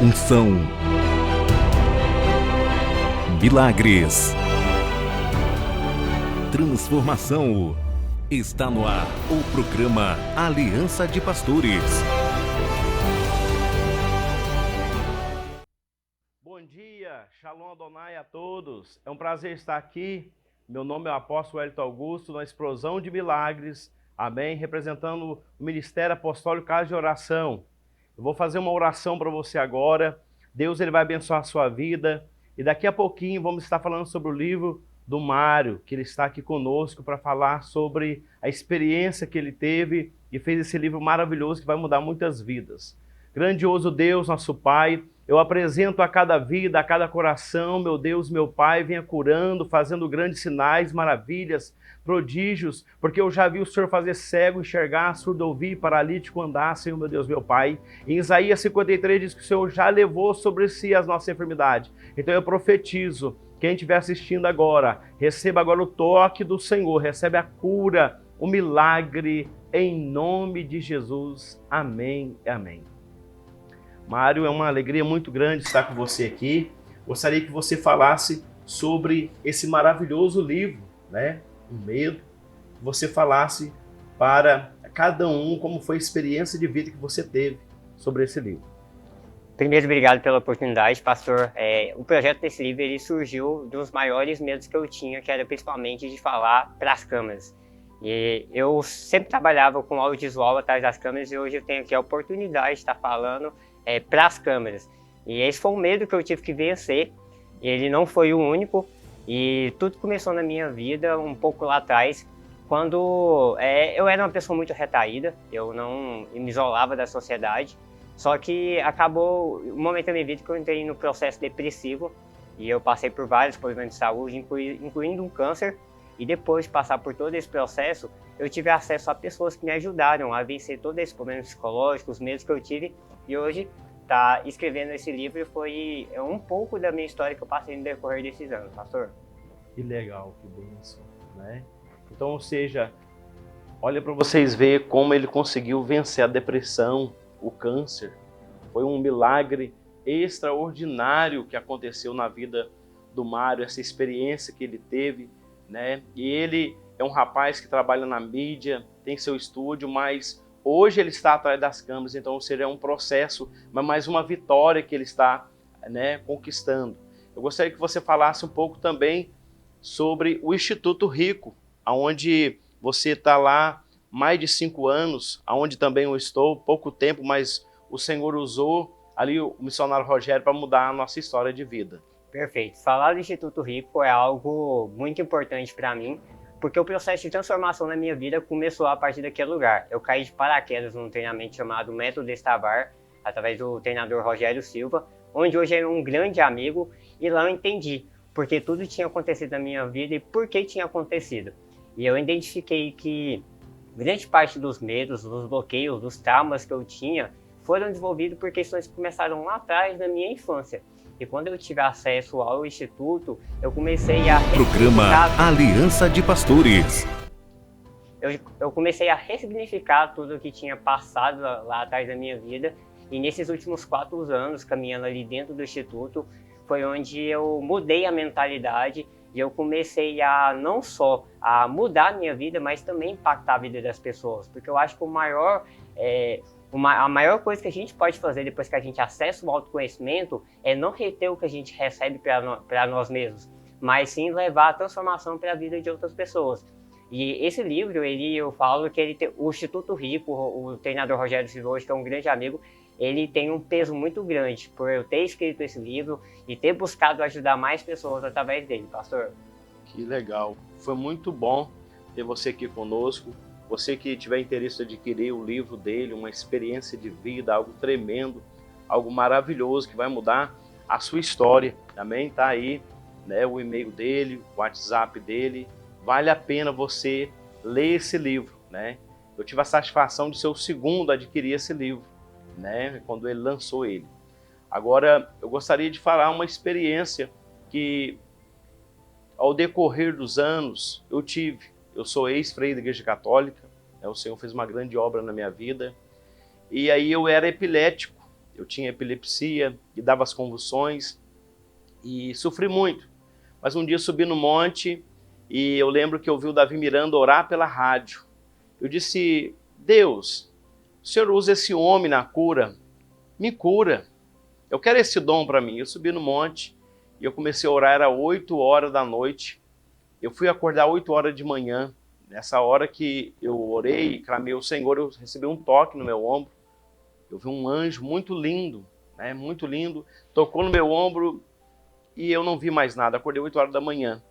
Unção. Milagres. Transformação. Está no ar o programa Aliança de Pastores. Bom dia, Shalom Adonai a todos. É um prazer estar aqui. Meu nome é o apóstolo Wellington Augusto, na Explosão de Milagres, amém? Representando o Ministério Apostólico Casa de Oração. Eu vou fazer uma oração para você agora. Deus ele vai abençoar a sua vida. E daqui a pouquinho vamos estar falando sobre o livro do Mário, que ele está aqui conosco para falar sobre a experiência que ele teve e fez esse livro maravilhoso que vai mudar muitas vidas. Grandioso Deus, nosso Pai, eu apresento a cada vida, a cada coração, meu Deus, meu Pai, venha curando, fazendo grandes sinais, maravilhas, prodígios, porque eu já vi o Senhor fazer cego enxergar, surdo ouvir, paralítico andar, Senhor, meu Deus, meu Pai. Em Isaías 53 diz que o Senhor já levou sobre si as nossas enfermidades. Então eu profetizo, quem estiver assistindo agora, receba agora o toque do Senhor, recebe a cura, o milagre, em nome de Jesus. Amém e amém. Mário, é uma alegria muito grande estar com você aqui. Gostaria que você falasse sobre esse maravilhoso livro, né? O Medo. Que você falasse para cada um como foi a experiência de vida que você teve sobre esse livro. Primeiro, obrigado pela oportunidade, pastor. O projeto desse livro ele surgiu dos maiores medos que eu tinha, que era principalmente de falar para as câmeras. E eu sempre trabalhava com audiovisual atrás das câmeras e hoje eu tenho aqui a oportunidade de estar falando para as câmeras. E esse foi um medo que eu tive que vencer. Ele não foi o único. E tudo começou na minha vida um pouco lá atrás, quando eu era uma pessoa muito retraída, eu não me isolava da sociedade. Só que acabou um momento da minha vida que eu entrei no processo depressivo e eu passei por vários problemas de saúde, incluindo um câncer. E depois de passar por todo esse processo, eu tive acesso a pessoas que me ajudaram a vencer todos esses problemas psicológicos, os medos que eu tive. E hoje, tá escrevendo esse livro foi um pouco da minha história que eu passei no decorrer desses anos, pastor. Que legal, que bênção, né? Então, ou seja, olha para vocês verem como ele conseguiu vencer a depressão, o câncer. Foi um milagre extraordinário que aconteceu na vida do Mário, essa experiência que ele teve, né? E ele é um rapaz que trabalha na mídia, tem seu estúdio, mas hoje ele está atrás das câmeras, então seria um processo, mas mais uma vitória que ele está, né, conquistando. Eu gostaria que você falasse um pouco também sobre o Instituto Rico, onde você está lá mais de 5 anos, onde também eu estou, pouco tempo, mas o Senhor usou ali o missionário Rogério para mudar a nossa história de vida. Perfeito. Falar do Instituto Rico é algo muito importante para mim, porque o processo de transformação na minha vida começou a partir daquele lugar. Eu caí de paraquedas num treinamento chamado Método Estavar, através do treinador Rogério Silva, onde hoje é um grande amigo, e lá eu entendi porque tudo tinha acontecido na minha vida e por que tinha acontecido. E eu identifiquei que grande parte dos medos, dos bloqueios, dos traumas que eu tinha foram desenvolvidos por questões que começaram lá atrás na minha infância. E quando eu tive acesso ao Instituto, eu comecei a... Programa Aliança de Pastores. Eu comecei a ressignificar tudo o que tinha passado lá atrás da minha vida. E nesses últimos 4 anos, caminhando ali dentro do Instituto, foi onde eu mudei a mentalidade e eu comecei a não só a mudar a minha vida, mas também impactar a vida das pessoas. Porque eu acho que a maior coisa que a gente pode fazer depois que a gente acessa o autoconhecimento é não reter o que a gente recebe para nós mesmos, mas sim levar a transformação para a vida de outras pessoas. E esse livro, eu falo que o Instituto Rico, o treinador Rogério Silva, hoje, que é um grande amigo, ele tem um peso muito grande por eu ter escrito esse livro e ter buscado ajudar mais pessoas através dele, pastor. Que legal. Foi muito bom ter você aqui conosco. Você que tiver interesse em adquirir o livro dele, uma experiência de vida, algo tremendo, algo maravilhoso que vai mudar a sua história. Também está aí, né, o e-mail dele, o WhatsApp dele. Vale a pena você ler esse livro, né? Eu tive a satisfação de ser o segundo a adquirir esse livro, né, quando ele lançou ele. Agora, eu gostaria de falar uma experiência que, ao decorrer dos anos, eu tive. Eu sou ex-freio da Igreja Católica, né, o Senhor fez uma grande obra na minha vida, e aí eu era epilético, Eu tinha epilepsia e dava as convulsões e sofri muito. Mas um dia eu subi no monte e eu lembro que eu ouvi o Davi Miranda orar pela rádio. Eu disse, Deus, o Senhor usa esse homem na cura, me cura. Eu quero esse dom para mim. Eu subi no monte e eu comecei a orar, era 8 horas da noite. Eu fui acordar 8 horas de manhã. Nessa hora que eu orei e clamei ao Senhor, eu recebi um toque no meu ombro. Eu vi um anjo muito lindo, né? Muito lindo. Tocou no meu ombro e eu não vi mais nada. Acordei 8 horas da manhã.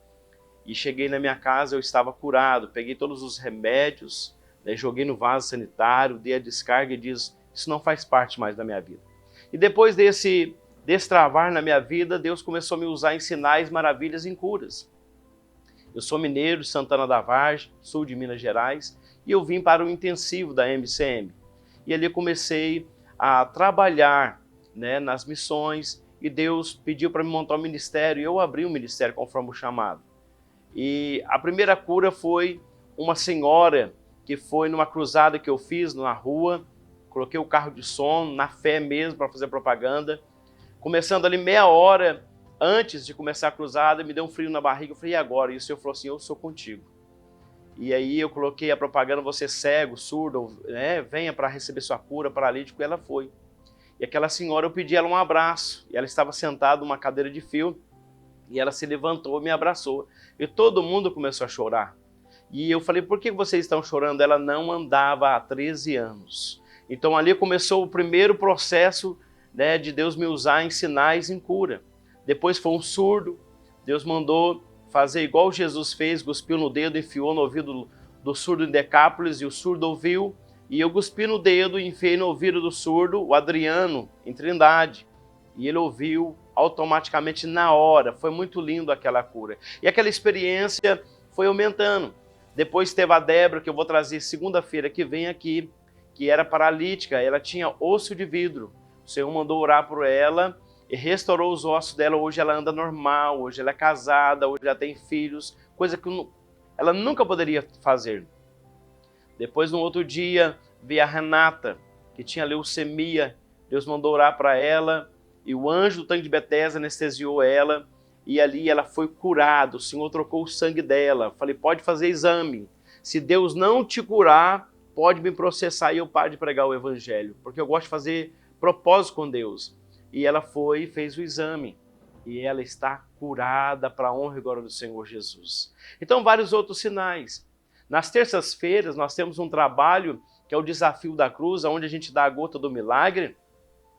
E cheguei na minha casa, eu estava curado. Peguei todos os remédios, né? Joguei no vaso sanitário, dei a descarga e disse, isso não faz parte mais da minha vida. E depois desse destravar na minha vida, Deus começou a me usar em sinais, maravilhas e em curas. Eu sou mineiro de Santana da Vargem, sul de Minas Gerais, e eu vim para o intensivo da MCM. E ali eu comecei a trabalhar, né, nas missões, e Deus pediu para me montar um ministério, e eu abri um ministério conforme o chamado. E a primeira cura foi uma senhora que foi numa cruzada que eu fiz na rua, coloquei o carro de som, na fé mesmo, para fazer propaganda. Começando ali meia hora antes de começar a cruzada, me deu um frio na barriga, eu falei, e agora? E o Senhor falou assim, eu sou contigo. E aí eu coloquei a propaganda, você cego, surdo, né, venha para receber sua cura, paralítico, e ela foi. E aquela senhora, eu pedi ela um abraço, e ela estava sentada numa cadeira de fio, e ela se levantou e me abraçou. E todo mundo começou a chorar. E eu falei, por que vocês estão chorando? Ela não andava há 13 anos. Então ali começou o primeiro processo, né, de Deus me usar em sinais, em cura. Depois foi um surdo, Deus mandou fazer igual Jesus fez, cuspiu no dedo, enfiou no ouvido do surdo em Decápolis e o surdo ouviu. E eu cuspi no dedo e enfiei no ouvido do surdo, o Adriano, em Trindade. E ele ouviu automaticamente na hora. Foi muito lindo aquela cura. E aquela experiência foi aumentando. Depois teve a Débora, que eu vou trazer segunda-feira que vem aqui, que era paralítica, ela tinha osso de vidro. O Senhor mandou orar por ela e restaurou os ossos dela. Hoje ela anda normal, hoje ela é casada, hoje ela tem filhos, coisa que ela nunca poderia fazer. Depois, no outro dia, vi a Renata, que tinha leucemia. Deus mandou orar para ela e o anjo do tanque de Betesda anestesiou ela e ali ela foi curada. O Senhor trocou o sangue dela. Falei, pode fazer exame. Se Deus não te curar, pode me processar e eu paro de pregar o evangelho, porque eu gosto de fazer propósito com Deus. E ela foi e fez o exame. E ela está curada para a honra e glória do Senhor Jesus. Então, vários outros sinais. Nas terças-feiras, nós temos um trabalho que é o Desafio da Cruz, onde a gente dá a gota do milagre.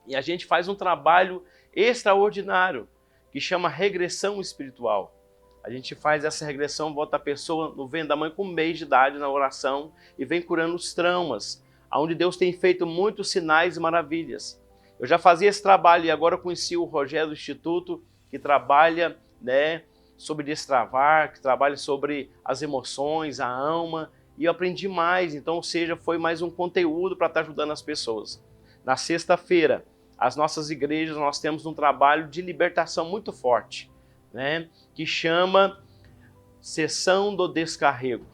E a gente faz um trabalho extraordinário, que chama regressão espiritual. A gente faz essa regressão, bota a pessoa no ventre da mãe com 1 mês de idade na oração e vem curando os traumas, onde Deus tem feito muitos sinais e maravilhas. Eu já fazia esse trabalho e agora eu conheci o Rogério do Instituto, que trabalha, né, sobre destravar, que trabalha sobre as emoções, a alma, e eu aprendi mais. Então, ou seja, foi mais um conteúdo para estar ajudando as pessoas. Na sexta-feira, as nossas igrejas, nós temos um trabalho de libertação muito forte, né, que chama Sessão do Descarrego.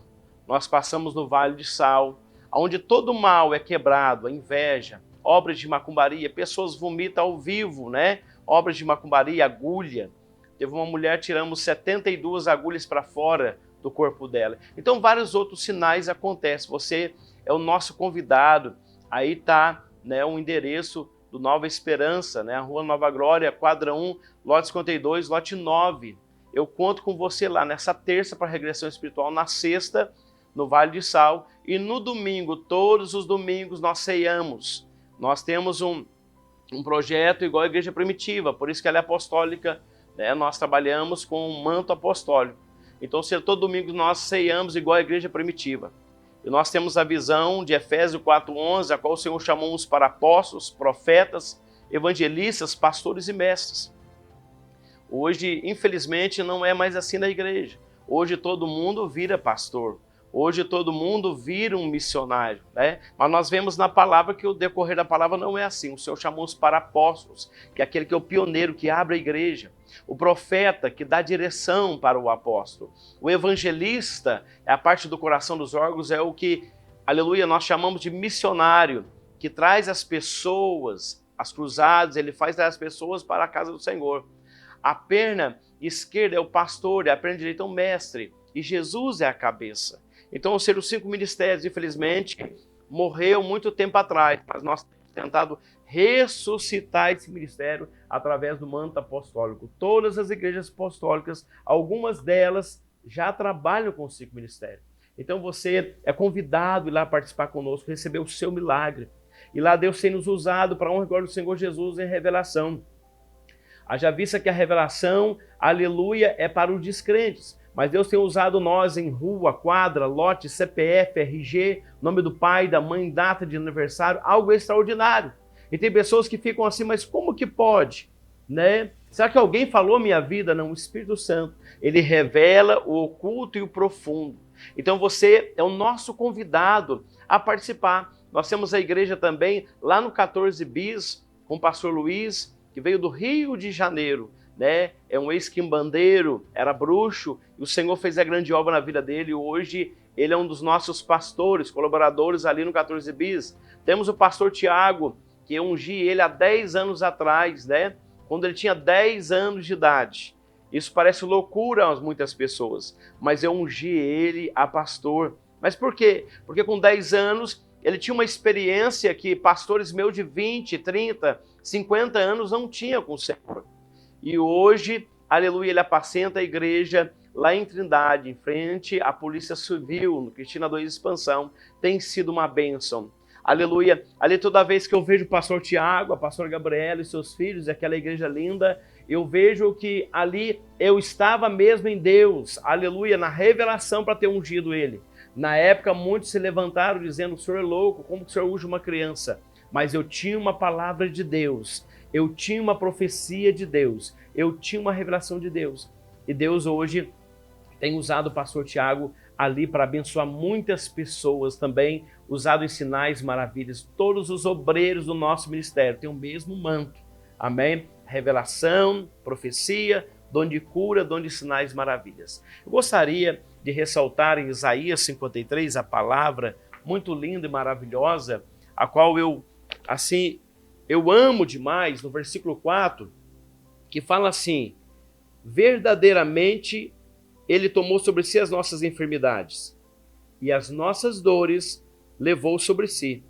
Nós passamos no Vale de Sal, onde todo mal é quebrado, a inveja, obras de macumbaria, pessoas vomitam ao vivo, né? Obras de macumbaria, agulha. Teve uma mulher, tiramos 72 agulhas para fora do corpo dela. Então, vários outros sinais acontecem. Você é o nosso convidado. Aí está, né, o endereço do Nova Esperança, né? A Rua Nova Glória, quadra 1, lote 52, lote 9. Eu conto com você lá nessa terça para regressão espiritual, na sexta, no Vale de Sal. E no domingo, todos os domingos, nós ceiamos. Nós temos um projeto igual a Igreja Primitiva, por isso que ela é apostólica, né? Nós trabalhamos com um manto apostólico. Então, todo domingo nós ceiamos igual a Igreja Primitiva. E nós temos a visão de Efésios 4:11, a qual o Senhor chamou uns para apóstolos, profetas, evangelistas, pastores e mestres. Hoje, infelizmente, não é mais assim na igreja. Hoje todo mundo vira pastor. Hoje todo mundo vira um missionário, né? Mas nós vemos na palavra que o decorrer da palavra não é assim. O Senhor chamou-os para apóstolos, que é aquele que é o pioneiro, que abre a igreja. O profeta, que dá direção para o apóstolo. O evangelista, é a parte do coração dos órgãos, é o que, aleluia, nós chamamos de missionário, que traz as pessoas as cruzadas, ele faz as pessoas para a casa do Senhor. A perna esquerda é o pastor, a perna direita é o mestre, e Jesus é a cabeça. Então, os 5 ministérios, infelizmente, morreu muito tempo atrás, mas nós temos tentado ressuscitar esse ministério através do manto apostólico. Todas as igrejas apostólicas, algumas delas já trabalham com os 5 ministérios. Então você é convidado a ir lá participar conosco, receber o seu milagre. E lá Deus tem nos usado para a honra e glória do Senhor Jesus em revelação. Haja vista que a revelação, aleluia, é para os descrentes. Mas Deus tem usado nós em rua, quadra, lote, CPF, RG, nome do pai, da mãe, data de aniversário, algo extraordinário. E tem pessoas que ficam assim, mas como que pode? Né? Será que alguém falou minha vida? Não, o Espírito Santo. Ele revela o oculto e o profundo. Então você é o nosso convidado a participar. Nós temos a igreja também lá no 14 Bis, com o pastor Luiz, que veio do Rio de Janeiro. Né? É um ex-quimbandeiro, era bruxo, e o Senhor fez a grande obra na vida dele. Hoje ele é um dos nossos pastores, colaboradores ali no 14 Bis. Temos o pastor Tiago, que eu ungi ele há 10 anos atrás, né? Quando ele tinha 10 anos de idade. Isso parece loucura a muitas pessoas, mas eu ungi ele a pastor. Mas por quê? Porque com 10 anos ele tinha uma experiência que pastores meus de 20, 30, 50 anos não tinham com o Senhor. E hoje, aleluia, ele apacenta a igreja lá em Trindade, em frente à Polícia Civil, no Cristina 2 Expansão. Tem sido uma bênção. Aleluia. Ali toda vez que eu vejo o pastor Tiago, a pastora Gabriela e seus filhos, aquela igreja linda, eu vejo que ali eu estava mesmo em Deus, aleluia, na revelação para ter ungido ele. Na época, muitos se levantaram dizendo, o senhor é louco, como que o senhor unge uma criança? Mas eu tinha uma palavra de Deus, eu tinha uma profecia de Deus, eu tinha uma revelação de Deus. E Deus hoje tem usado o pastor Tiago ali para abençoar muitas pessoas também, usado em sinais, maravilhas. Todos os obreiros do nosso ministério têm o mesmo manto. Amém? Revelação, profecia, dom de cura, dom de sinais, maravilhas. Eu gostaria de ressaltar em Isaías 53 a palavra muito linda e maravilhosa, a qual eu amo demais, no versículo 4, que fala assim, verdadeiramente ele tomou sobre si as nossas enfermidades e as nossas dores levou sobre si,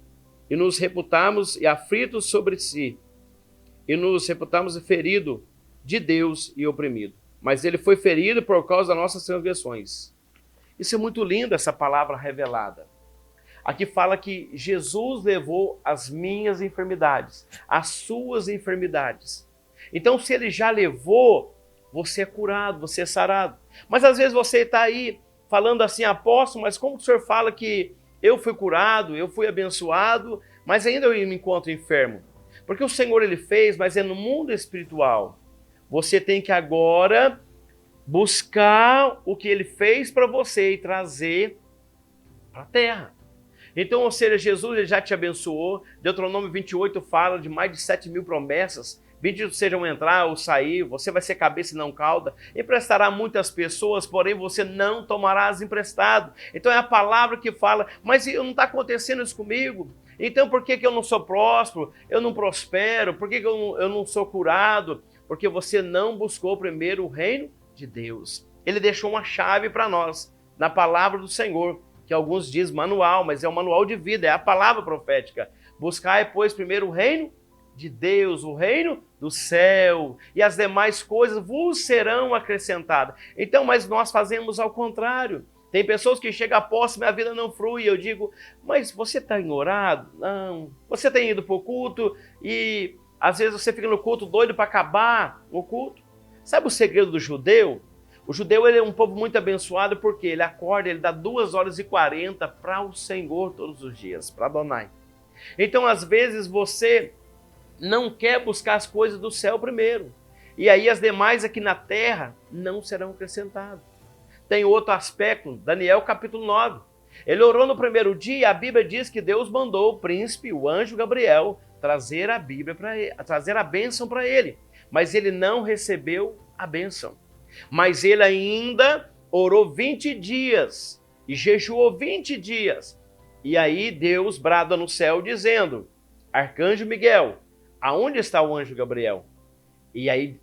e nos reputamos e aflitos sobre si, e nos reputamos ferido de Deus e oprimido. Mas ele foi ferido por causa das nossas transgressões. Isso é muito lindo, essa palavra revelada. Aqui fala que Jesus levou as minhas enfermidades, as suas enfermidades. Então, se ele já levou, você é curado, você é sarado. Mas às vezes você está aí falando assim, apóstolo, mas como o senhor fala que eu fui curado, eu fui abençoado, mas ainda eu me encontro enfermo? Porque o Senhor ele fez, mas é no mundo espiritual. Você tem que agora buscar o que ele fez para você e trazer para a terra. Então, ou seja, Jesus ele já te abençoou. Deuteronômio 28 fala de mais de 7.000 promessas. Benditos sejam entrar ou sair, você vai ser cabeça e não cauda. Emprestará a muitas pessoas, porém você não tomarás emprestado. Então é a palavra que fala, mas não está acontecendo isso comigo? Então por que eu não sou próspero? Eu não prospero? Por que eu não sou curado? Porque você não buscou primeiro o reino de Deus. Ele deixou uma chave para nós, na palavra do Senhor, que alguns dizem manual, mas é um manual de vida, é a palavra profética. Buscai, pois, primeiro o reino de Deus, o reino do céu, e as demais coisas vos serão acrescentadas. Então, mas nós fazemos ao contrário. Tem pessoas que chegam após, minha vida não flui, eu digo, mas você está ignorado? Não. Você tem ido para o culto e às vezes você fica no culto doido para acabar o culto. Sabe o segredo do judeu? O judeu ele é um povo muito abençoado porque ele acorda, ele dá 2h40 para o Senhor todos os dias, para Adonai. Então, às vezes, você não quer buscar as coisas do céu primeiro. E aí as demais aqui na terra não serão acrescentadas. Tem outro aspecto, Daniel capítulo 9. Ele orou no primeiro dia, a Bíblia diz que Deus mandou o príncipe, o anjo Gabriel, trazer a Bíblia para ele, trazer a bênção para ele. Mas ele não recebeu a bênção. Mas ele ainda orou 20 dias e jejuou 20 dias. E aí Deus brada no céu dizendo, Arcanjo Miguel, aonde está o anjo Gabriel? E aí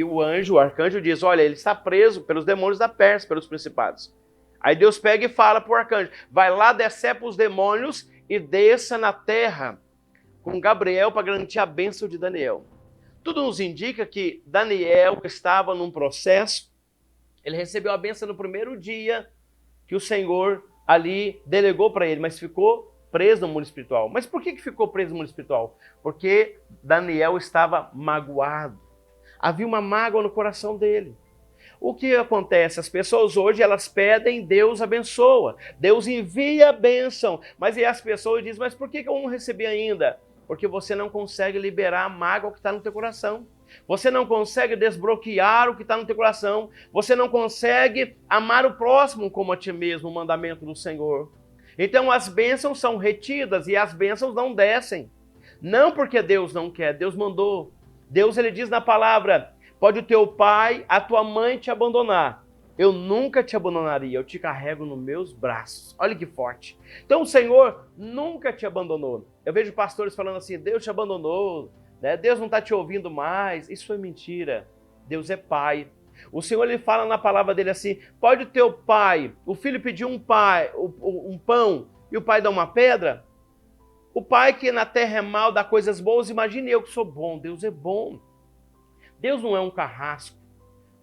o arcanjo diz, olha, ele está preso pelos demônios da Pérsia, pelos principados. Aí Deus pega e fala para o arcanjo, vai lá, decepa os demônios e desça na terra com Gabriel para garantir a bênção de Daniel. Tudo nos indica que Daniel estava num processo, ele recebeu a bênção no primeiro dia que o Senhor ali delegou para ele, mas ficou preso no mundo espiritual. Mas por que ficou preso no mundo espiritual? Porque Daniel estava magoado. Havia uma mágoa no coração dele. O que acontece? As pessoas hoje, elas pedem, Deus abençoa. Deus envia a bênção. Mas aí as pessoas dizem, mas por que eu não recebi ainda? Porque você não consegue liberar a mágoa que está no teu coração. Você não consegue desbloquear o que está no teu coração. Você não consegue amar o próximo como a ti mesmo, o mandamento do Senhor. Então as bênçãos são retidas e as bênçãos não descem. Não porque Deus não quer, Deus mandou. Deus, ele diz na palavra, pode o teu pai, a tua mãe te abandonar. Eu nunca te abandonaria, eu te carrego nos meus braços. Olha que forte. Então o Senhor nunca te abandonou. Eu vejo pastores falando assim, Deus te abandonou, né? Deus não está te ouvindo mais. Isso é mentira. Deus é pai. O Senhor, ele fala na palavra dele assim, pode o teu pai, o filho pedir um pão e o pai dá uma pedra? O pai que na terra é mal, dá coisas boas, imagine eu que sou bom. Deus é bom. Deus não é um carrasco.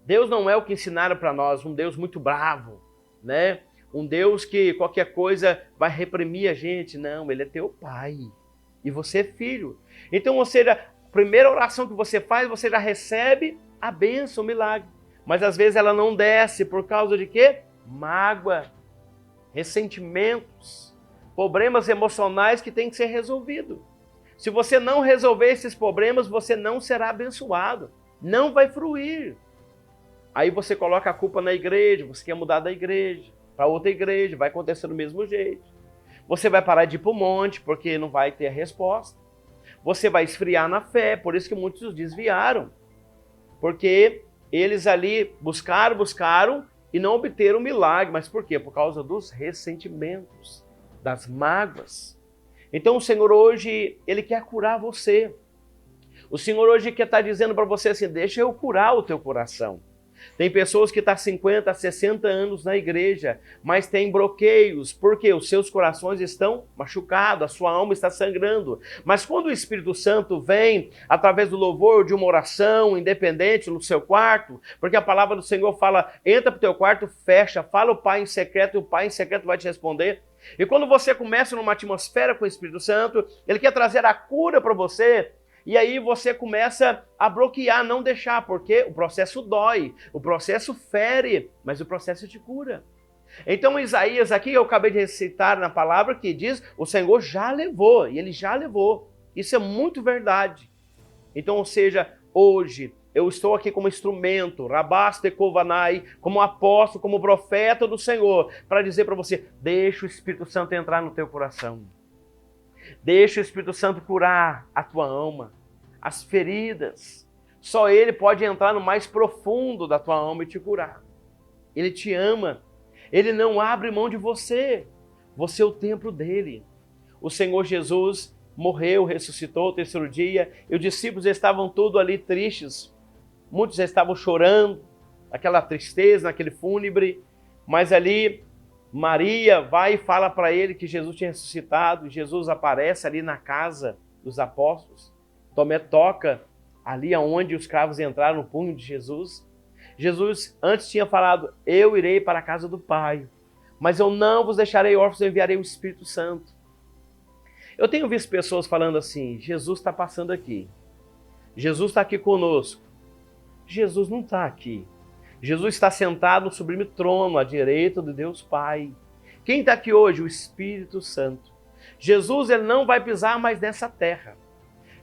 Deus não é o que ensinaram para nós, um Deus muito bravo, né? Um Deus que qualquer coisa vai reprimir a gente. Não, ele é teu pai. E você é filho. Então, ou seja, a primeira oração que você faz, você já recebe a bênção, o milagre. Mas às vezes ela não desce por causa de quê? Mágoa, ressentimentos, problemas emocionais que têm que ser resolvidos. Se você não resolver esses problemas, você não será abençoado. Não vai fruir. Aí você coloca a culpa na igreja, você quer mudar da igreja para outra igreja, vai acontecer do mesmo jeito. Você vai parar de ir para o monte, porque não vai ter a resposta. Você vai esfriar na fé, por isso que muitos desviaram. Porque eles ali buscaram e não obteram milagre. Mas por quê? Por causa dos ressentimentos, das mágoas. Então o Senhor hoje, ele quer curar você. O Senhor hoje quer estar dizendo para você assim, deixa eu curar o teu coração. Tem pessoas que estão 50, 60 anos na igreja, mas tem bloqueios, porque os seus corações estão machucados, a sua alma está sangrando. Mas quando o Espírito Santo vem, através do louvor, de uma oração independente no seu quarto, porque a palavra do Senhor fala, entra para o teu quarto, fecha, fala o Pai em secreto, e o Pai em secreto vai te responder. E quando você começa numa atmosfera com o Espírito Santo, ele quer trazer a cura para você. E aí você começa a bloquear, não deixar, porque o processo dói, o processo fere, mas o processo te cura. Então Isaías aqui, eu acabei de recitar na palavra que diz, o Senhor já levou, e ele já levou. Isso é muito verdade. Então, ou seja, hoje eu estou aqui como instrumento, Rabaste Kovanai, como apóstolo, como profeta do Senhor, para dizer para você, deixa o Espírito Santo entrar no teu coração. Deixa o Espírito Santo curar a tua alma, as feridas. Só Ele pode entrar no mais profundo da tua alma e te curar. Ele te ama. Ele não abre mão de você. Você é o templo dele. O Senhor Jesus morreu, ressuscitou o terceiro dia, e os discípulos estavam todos ali tristes. Muitos já estavam chorando, aquela tristeza, naquele fúnebre, mas ali Maria vai e fala para ele que Jesus tinha ressuscitado, e Jesus aparece ali na casa dos apóstolos. Tomé toca ali onde os cravos entraram no punho de Jesus. Jesus antes tinha falado, eu irei para a casa do Pai, mas eu não vos deixarei órfãos, eu enviarei o Espírito Santo. Eu tenho visto pessoas falando assim, Jesus está passando aqui, Jesus está aqui conosco. Jesus não está aqui. Jesus está sentado no sublime trono, à direita de Deus Pai. Quem está aqui hoje? O Espírito Santo. Jesus, ele não vai pisar mais nessa terra.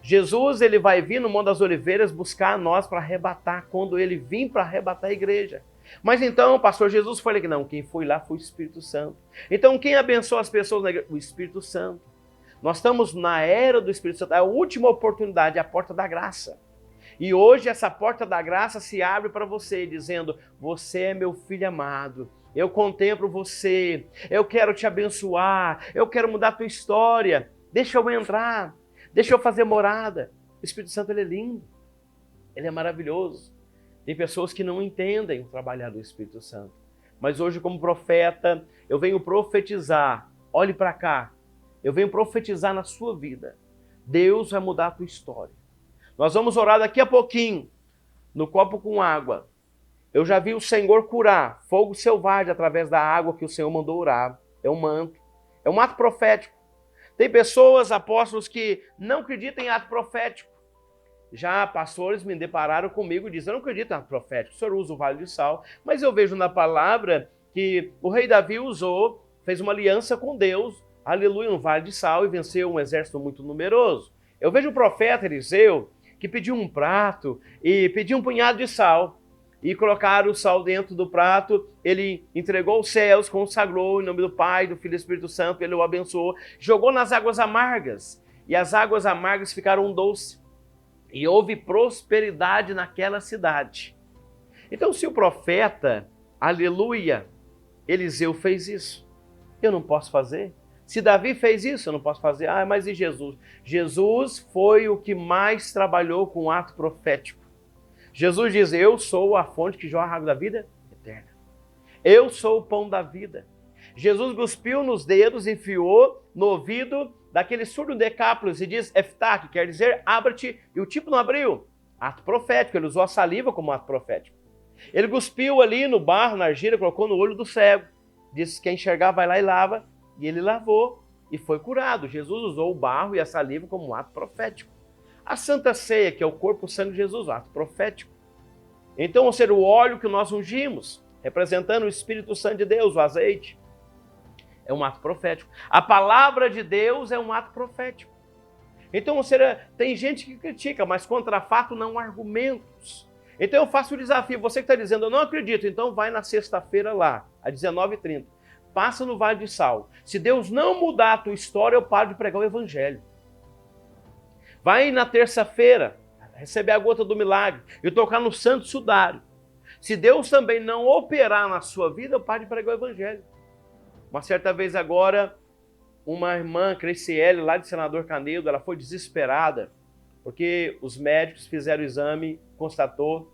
Jesus, ele vai vir no Monte das Oliveiras buscar nós para arrebatar, quando ele vir para arrebatar a igreja. Mas então, o pastor Jesus foi ali, não, quem foi lá foi o Espírito Santo. Então, quem abençoa as pessoas na igreja? O Espírito Santo. Nós estamos na era do Espírito Santo, é a última oportunidade, a porta da graça. E hoje essa porta da graça se abre para você, dizendo, você é meu filho amado, eu contemplo você, eu quero te abençoar, eu quero mudar a tua história, deixa eu entrar, deixa eu fazer morada. O Espírito Santo, ele é lindo, ele é maravilhoso. Tem pessoas que não entendem o trabalhar do Espírito Santo. Mas hoje, como profeta, eu venho profetizar. Olhe para cá. Eu venho profetizar na sua vida. Deus vai mudar a tua história. Nós vamos orar daqui a pouquinho, no copo com água. Eu já vi o Senhor curar fogo selvagem através da água que o Senhor mandou orar. É um manto. É um ato profético. Tem pessoas, apóstolos, que não acreditam em ato profético. Já pastores me depararam comigo e dizem, eu não acredito em ato profético, o senhor usa o vale de sal, mas eu vejo na palavra que o rei Davi usou, fez uma aliança com Deus, aleluia, no vale de sal e venceu um exército muito numeroso. Eu vejo o profeta Eliseu que pediu um prato e pediu um punhado de sal e colocaram o sal dentro do prato, ele entregou os céus, consagrou em nome do Pai, do Filho e do Espírito Santo, ele o abençoou, jogou nas águas amargas e as águas amargas ficaram doces. E houve prosperidade naquela cidade. Então, se o profeta, aleluia, Eliseu fez isso, eu não posso fazer? Se Davi fez isso, eu não posso fazer? Ah, mas e Jesus? Jesus foi o que mais trabalhou com o ato profético. Jesus diz, eu sou a fonte que jorra a água da vida eterna. Eu sou o pão da vida. Jesus cuspiu nos dedos, enfiou no ouvido daquele surdo Decápolis e diz, Eftá, que quer dizer, abra-te, e o tipo não abriu. Ato profético, ele usou a saliva como ato profético. Ele cuspiu ali no barro, na argila, colocou no olho do cego. Disse, quem enxergar vai lá e lava. E ele lavou e foi curado. Jesus usou o barro e a saliva como um ato profético. A Santa Ceia, que é o corpo e o sangue de Jesus, ato profético. Então, ou seja, o óleo que nós ungimos, representando o Espírito Santo de Deus, o azeite, é um ato profético. A palavra de Deus é um ato profético. Então, ou seja, tem gente que critica, mas contra fato não há argumentos. Então eu faço o desafio, você que está dizendo, eu não acredito, então vai na sexta-feira lá, às 19h30. Passa no Vale de Sal. Se Deus não mudar a tua história, eu paro de pregar o Evangelho. Vai na terça-feira, receber a gota do milagre e tocar no Santo Sudário. Se Deus também não operar na sua vida, eu paro de pregar o Evangelho. Uma certa vez agora, uma irmã, Criciele, lá de Senador Canedo, ela foi desesperada, porque os médicos fizeram o exame, constatou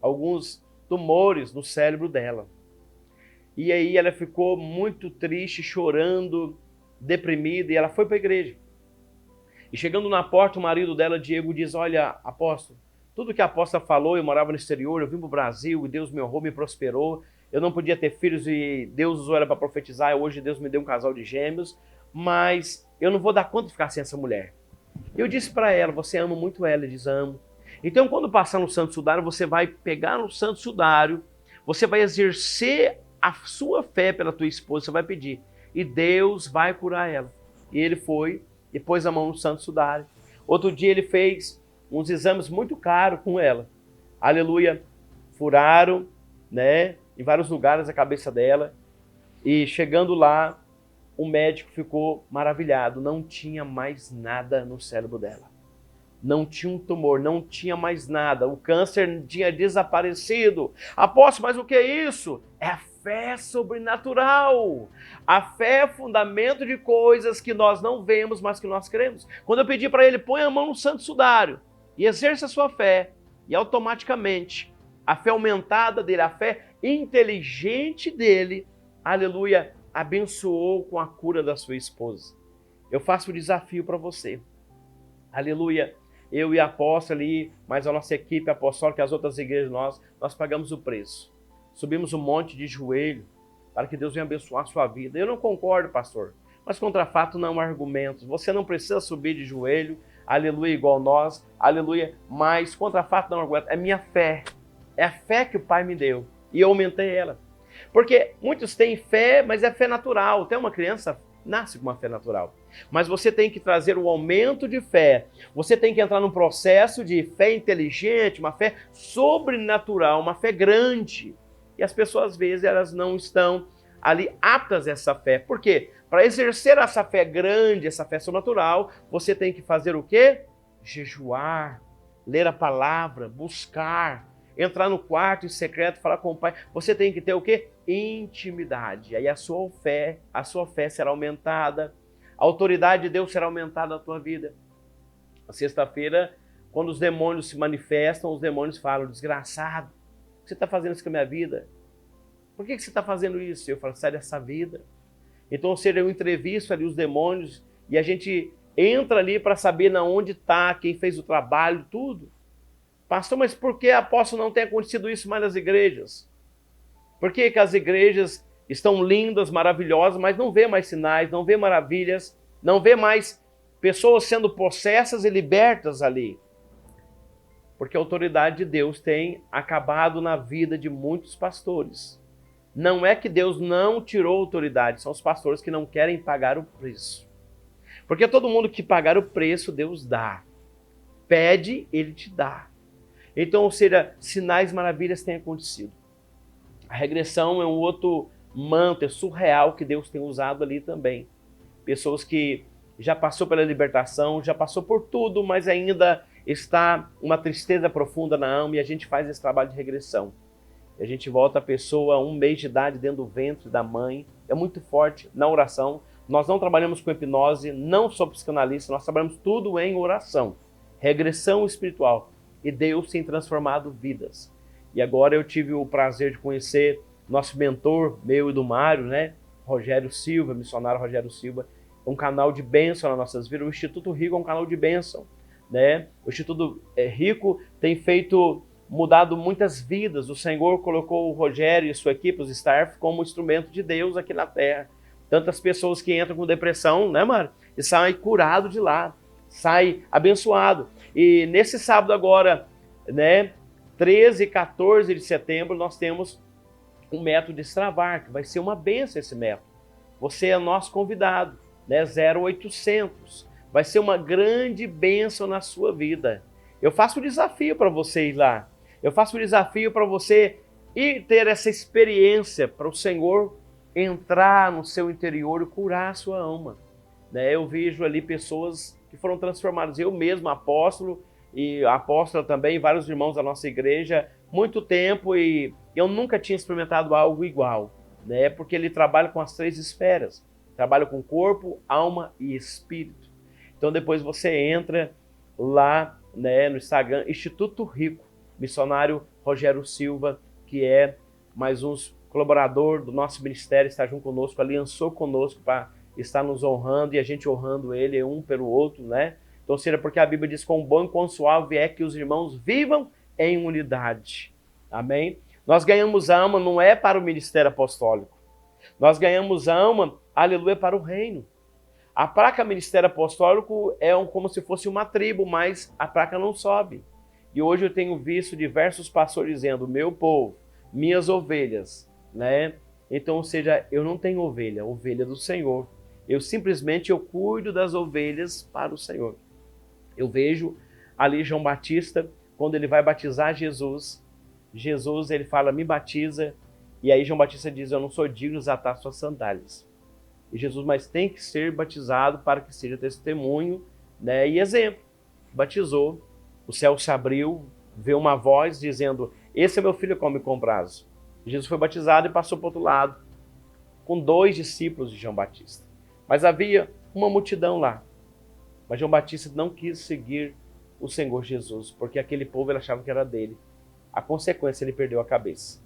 alguns tumores no cérebro dela. E aí ela ficou muito triste, chorando, deprimida, e ela foi para a igreja. E chegando na porta, o marido dela, Diego, diz, olha, apóstolo, tudo que a apóstola falou, eu morava no exterior, eu vim para o Brasil, e Deus me honrou, me prosperou, eu não podia ter filhos e Deus usou ela para profetizar, e hoje Deus me deu um casal de gêmeos, mas eu não vou dar conta de ficar sem essa mulher. Eu disse para ela, você ama muito ela? Ela diz, amo. Então quando passar no Santo Sudário, você vai pegar no Santo Sudário, você vai exercer a sua fé pela tua esposa, você vai pedir, e Deus vai curar ela. E ele foi e pôs a mão no Santo Sudário. Outro dia ele fez uns exames muito caros com ela. Aleluia. Furaram, né, em vários lugares a cabeça dela. E chegando lá, o médico ficou maravilhado. Não tinha mais nada no cérebro dela. Não tinha um tumor, não tinha mais nada. O câncer tinha desaparecido. Apóstolo, mas o que é isso? É a fé sobrenatural. A fé é fundamento de coisas que nós não vemos, mas que nós cremos. Quando eu pedi para ele, põe a mão no Santo Sudário e exerça a sua fé, e automaticamente a fé aumentada dele, a fé inteligente dele, aleluia, abençoou com a cura da sua esposa. Eu faço o desafio para você. Aleluia. Eu e a apóstola ali, mais a nossa equipe apostólica, as outras igrejas, nós pagamos o preço. Subimos um monte de joelho para que Deus venha abençoar a sua vida. Eu não concordo, pastor, mas contra fato não há argumentos. Você não precisa subir de joelho, aleluia, igual nós, aleluia, mas contra fato não há argumentos. É minha fé, é a fé que o Pai me deu e eu aumentei ela. Porque muitos têm fé, mas é fé natural. Até uma criança nasce com uma fé natural. Mas você tem que trazer o aumento de fé. Você tem que entrar num processo de fé inteligente, uma fé sobrenatural, uma fé grande. E as pessoas, às vezes, elas não estão ali aptas a essa fé. Por quê? Para exercer essa fé grande, essa fé sobrenatural, você tem que fazer o quê? Jejuar, ler a palavra, buscar, entrar no quarto em secreto, falar com o Pai. Você tem que ter o quê? Intimidade. Aí a sua fé será aumentada. A autoridade de Deus será aumentada na tua vida. Na sexta-feira, Quando os demônios se manifestam, os demônios falam, desgraçado, o que você está fazendo isso com a minha vida? Por que você está fazendo isso? Eu falo, sai dessa vida. Então, ou seja, eu entrevisto ali os demônios e a gente entra ali para saber na onde está, quem fez o trabalho, tudo. Pastor, mas por que, apóstolo, não tem acontecido isso mais nas igrejas? Por que que as igrejas estão lindas, maravilhosas, mas não vê mais sinais, não vê maravilhas, não vê mais pessoas sendo possessas e libertas ali? Porque a autoridade de Deus tem acabado na vida de muitos pastores. Não é que Deus não tirou autoridade, são os pastores que não querem pagar o preço. Porque todo mundo que pagar o preço, Deus dá. Pede, Ele te dá. Então, ou seja, sinais, maravilhas têm acontecido. A regressão é um outro manto, é surreal que Deus tem usado ali também. Pessoas que já passou pela libertação, já passou por tudo, mas ainda está uma tristeza profunda na alma e a gente faz esse trabalho de regressão. E a gente volta a pessoa 1 mês de idade dentro do ventre da mãe. É muito forte na oração. Nós não trabalhamos com hipnose, não sou psicanalista, nós trabalhamos tudo em oração. Regressão espiritual. E Deus tem transformado vidas. E agora eu tive o prazer de conhecer nosso mentor, meu e do Mário, né? Rogério Silva, missionário Rogério Silva. Um canal de bênção nas nossas vidas. O Instituto Rico é um canal de bênção, né? O Instituto Rico tem mudado muitas vidas. O Senhor colocou o Rogério e sua equipe, os staff, como instrumento de Deus aqui na Terra. Tantas pessoas que entram com depressão, né, Mário? E saem curado de lá, saem abençoado. E nesse sábado agora, né, 13 e 14 de setembro, nós temos um método de Destravar, que vai ser uma bênção esse método. Você é nosso convidado, né, 0800. Vai ser uma grande bênção na sua vida. Eu faço um desafio para você ir lá. Eu faço um desafio para você ir ter essa experiência, para o Senhor entrar no seu interior e curar a sua alma. Né? Eu vejo ali pessoas que foram transformadas. Eu mesmo, apóstolo, e a apóstola também, vários irmãos da nossa igreja, muito tempo, e eu nunca tinha experimentado algo igual, né? Porque ele trabalha com as 3 esferas. Trabalha com corpo, alma e espírito. Então depois você entra lá, né, no Instagram, Instituto Rico, missionário Rogério Silva, que é mais um colaborador do nosso ministério, está junto conosco, aliançou conosco para estar nos honrando e a gente honrando ele um pelo outro, né? Então, seja porque a Bíblia diz que com bom e com suave é que os irmãos vivam em unidade. Amém? Nós ganhamos alma não é para o ministério apostólico. Nós ganhamos alma, aleluia, para o reino. A placa ministério apostólico é como se fosse uma tribo, mas a placa não sobe. E hoje eu tenho visto diversos pastores dizendo, meu povo, minhas ovelhas, né? Então, ou seja, eu não tenho ovelha, ovelha do Senhor. Eu simplesmente cuido das ovelhas para o Senhor. Eu vejo ali João Batista, quando ele vai batizar Jesus, ele fala, me batiza, e aí João Batista diz, eu não sou digno de desatar suas sandálias. E Jesus, mas tem que ser batizado para que seja testemunho, né, e exemplo. Batizou, o céu se abriu, veio uma voz dizendo, esse é meu filho com me prazo. Jesus foi batizado e passou para o outro lado, com 2 discípulos de João Batista. Mas havia uma multidão lá. Mas João Batista não quis seguir o Senhor Jesus, porque aquele povo ele achava que era dele. A consequência, ele perdeu a cabeça.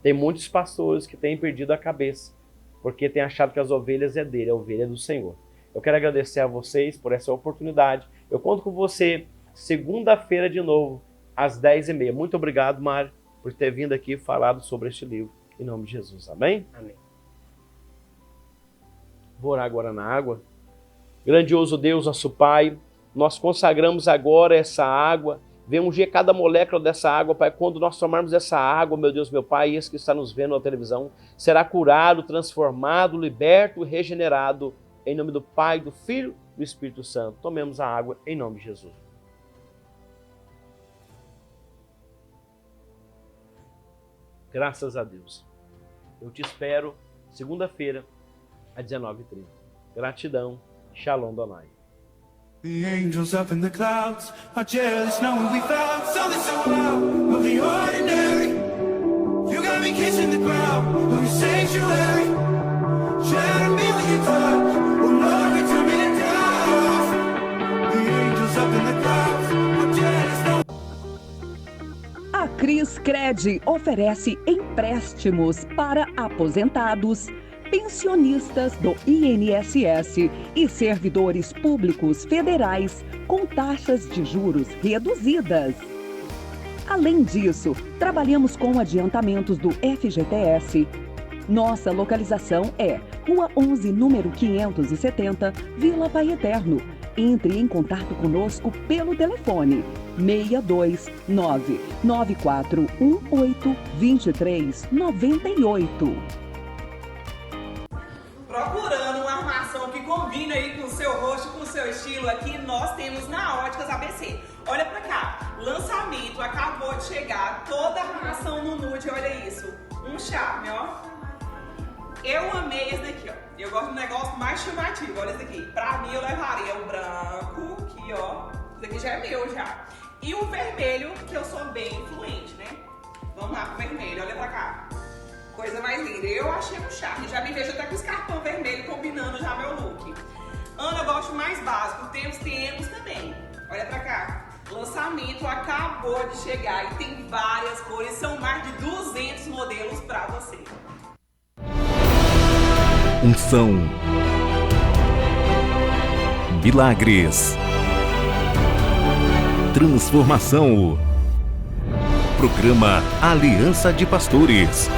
Tem muitos pastores que têm perdido a cabeça, porque têm achado que as ovelhas é dele, a ovelha é do Senhor. Eu quero agradecer a vocês por essa oportunidade. Eu conto com você segunda-feira de novo, às 10h30. Muito obrigado, Mário, por ter vindo aqui e falado sobre este livro. Em nome de Jesus. Amém? Amém. Vou orar agora na água. Grandioso Deus, nosso Pai, nós consagramos agora essa água. Vê ungir cada molécula dessa água, Pai. Quando nós tomarmos essa água, meu Deus, meu Pai, esse que está nos vendo na televisão, será curado, transformado, liberto e regenerado. Em nome do Pai, do Filho e do Espírito Santo. Tomemos a água em nome de Jesus. Graças a Deus. Eu te espero segunda-feira, às 19h30. Gratidão. Shalom Donai. The angels up in the clouds are jealous knowing we found something so out of the ordinary. You got me kissing the ground of your sanctuary. Shed a million times, oh Lord, we turn me down. The angels up in the clouds are jealous Criscred oferece empréstimos para aposentados, pensionistas do INSS e servidores públicos federais com taxas de juros reduzidas. Além disso, trabalhamos com adiantamentos do FGTS. Nossa localização é Rua 11, número 570, Vila Pai Eterno. Entre em contato conosco pelo telefone 629 9418 2398. Procurando uma armação que combine aí com o seu rosto, com o seu estilo, aqui nós temos na Óticas ABC. Olha pra cá, lançamento, acabou de chegar, toda a armação no nude, olha isso. Um charme, ó. Eu amei esse daqui, ó. Eu gosto de um negócio mais chamativo, olha esse aqui. Pra mim eu levaria o branco, aqui, ó. Esse daqui já é meu, já. E o vermelho, que eu sou bem influente, né? Vamos lá pro vermelho, olha pra cá. Coisa mais linda. Eu achei um charme. Já me vejo até com o escarpão vermelho combinando já meu look. Ana, eu gosto mais básico. Temos também. Olha pra cá. Lançamento acabou de chegar e tem várias cores. São mais de 200 modelos pra você. Unção. Milagres. Transformação. Programa Aliança de Pastores.